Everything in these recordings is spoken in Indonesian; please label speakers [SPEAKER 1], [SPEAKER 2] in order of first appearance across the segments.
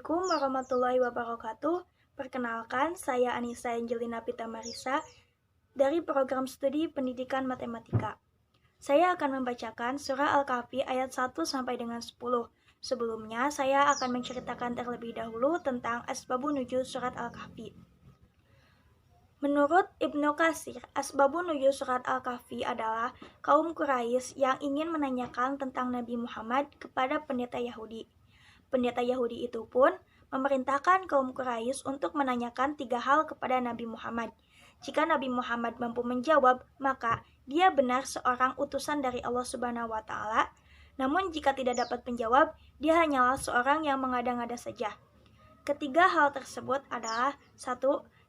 [SPEAKER 1] Assalamualaikum warahmatullahi wabarakatuh. Perkenalkan, saya Anissa Angelina Pitamarisa dari program studi Pendidikan Matematika. Saya akan membacakan surah Al-Kahfi ayat 1 sampai dengan 10. Sebelumnya, saya akan menceritakan terlebih dahulu tentang asbabun nuzul surat Al-Kahfi. Menurut Ibnu Katsir, asbabun nuzul surat Al-Kahfi adalah kaum Quraisy yang ingin menanyakan tentang Nabi Muhammad kepada pendeta Yahudi. Pendeta Yahudi itu pun memerintahkan kaum Quraisy untuk menanyakan 3 hal kepada Nabi Muhammad. Jika Nabi Muhammad mampu menjawab, maka dia benar seorang utusan dari Allah Subhanahu wa Ta'ala. Namun jika tidak dapat menjawab, dia hanyalah seorang yang mengada-ngada saja. Ketiga hal tersebut adalah 1.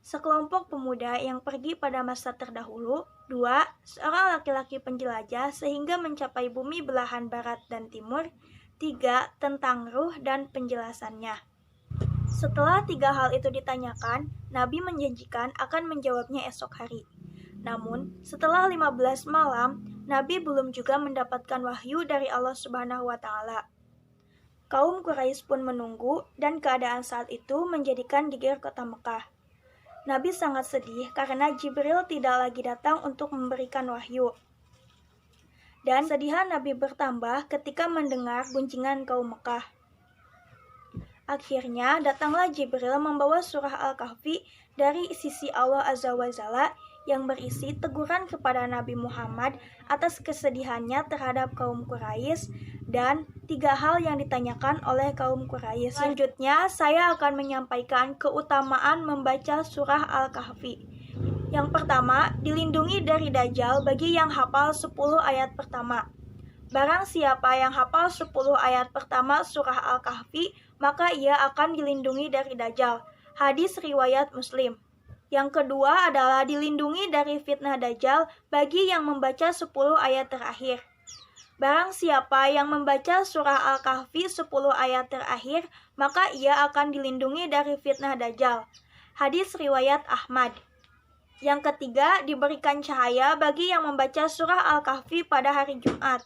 [SPEAKER 1] Sekelompok pemuda yang pergi pada masa terdahulu. 2. Seorang laki-laki penjelajah sehingga mencapai bumi belahan barat dan timur. 3. Tentang ruh dan penjelasannya. Setelah 3 hal itu ditanyakan, Nabi menjanjikan akan menjawabnya esok hari. Namun, setelah 15 malam, Nabi belum juga mendapatkan wahyu dari Allah Subhanahu wa Ta'ala. Kaum Quraisy pun menunggu, dan keadaan saat itu menjadikan geger kota Mekah. Nabi sangat sedih karena Jibril tidak lagi datang untuk memberikan wahyu. Dan kesedihan Nabi bertambah ketika mendengar gunjingan kaum Mekah. Akhirnya datanglah Jibril membawa surah Al-Kahfi dari sisi Allah Azza wa Jalla yang berisi teguran kepada Nabi Muhammad atas kesedihannya terhadap kaum Quraisy dan 3 hal yang ditanyakan oleh kaum Quraisy. Selanjutnya, saya akan menyampaikan keutamaan membaca surah Al-Kahfi. Yang pertama, dilindungi dari Dajjal bagi yang hafal 10 ayat pertama. Barang siapa yang hafal 10 ayat pertama surah Al-Kahfi, maka ia akan dilindungi dari Dajjal. Hadis riwayat Muslim. Yang kedua adalah dilindungi dari fitnah Dajjal bagi yang membaca 10 ayat terakhir. Barang siapa yang membaca surah Al-Kahfi 10 ayat terakhir, maka ia akan dilindungi dari fitnah Dajjal. Hadis riwayat Ahmad. Yang ketiga, diberikan cahaya bagi yang membaca surah Al-Kahfi pada hari Jumat.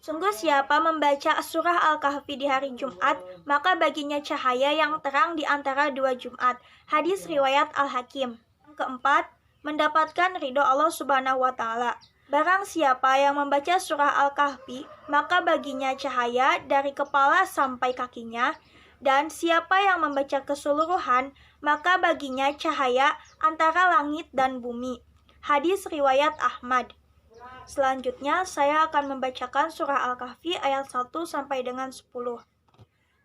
[SPEAKER 1] Sungguh siapa membaca surah Al-Kahfi di hari Jumat, maka baginya cahaya yang terang di antara 2 Jumat. Hadis riwayat Al-Hakim. Yang keempat, mendapatkan ridho Allah Subhanahu wa Ta'ala. Barang siapa yang membaca surah Al-Kahfi, maka baginya cahaya dari kepala sampai kakinya. Dan siapa yang membaca keseluruhan, maka baginya cahaya antara langit dan bumi. Hadis riwayat Ahmad. Selanjutnya, saya akan membacakan surah Al-Kahfi ayat 1 sampai dengan 10.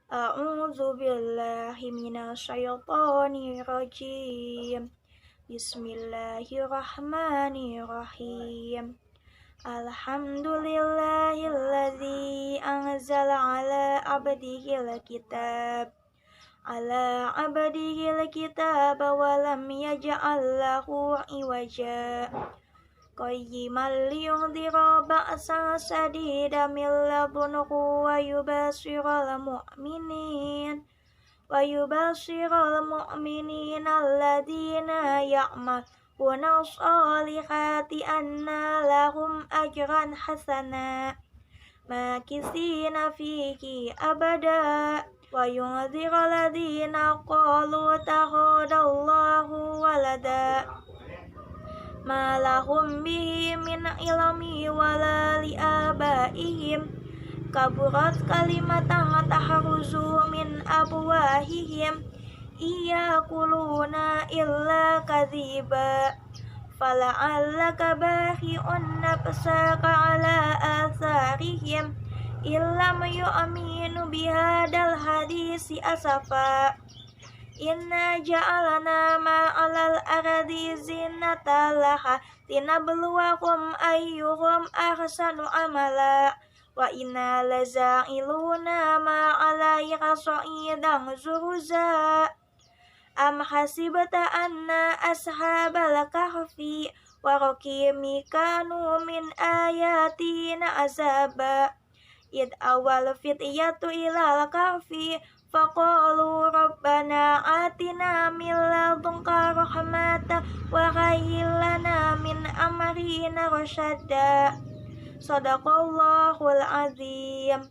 [SPEAKER 1] A'udzu billahi minasyaitonir rajim. Bismillahirrahmanirrahim. Alhamdulillahilladzi anzala ala abdihil kitab. Ala abdihil kitab wa lam yaj'al lahu iwaja. Qayyiman liyundhira ba'san shadidan min ladunhu wa yubashiral mu'minina alladzina ya'maluna sholihati anna lahum ajran hasana makithina fihi abada wa yunzira alladzina qalu takhadallahu walada ma lahum bihi min ilmi wala li abaihim kaburat kalimatan tahruzu min abwahihim iyakuluna illa kadhiba fala'allaka bahi'un nafsaka ala atharihim illam yu'minu bihadal hadisi asafa. Inna ja'alana ma'alal ardi zinata laha linabluwakum ayyuhum ahsanu amala wa inna laza'iluna ma'alaiha sa'idan zuruza am hasibata anna ashabal kahfi wa raqimi kanu min ayatina azaba id awal fityatu ilal kahfi faqalu rabbana atina min ladunka rahmatan wa hayyi lana min amrina rasyada. Shadaqallahul azim.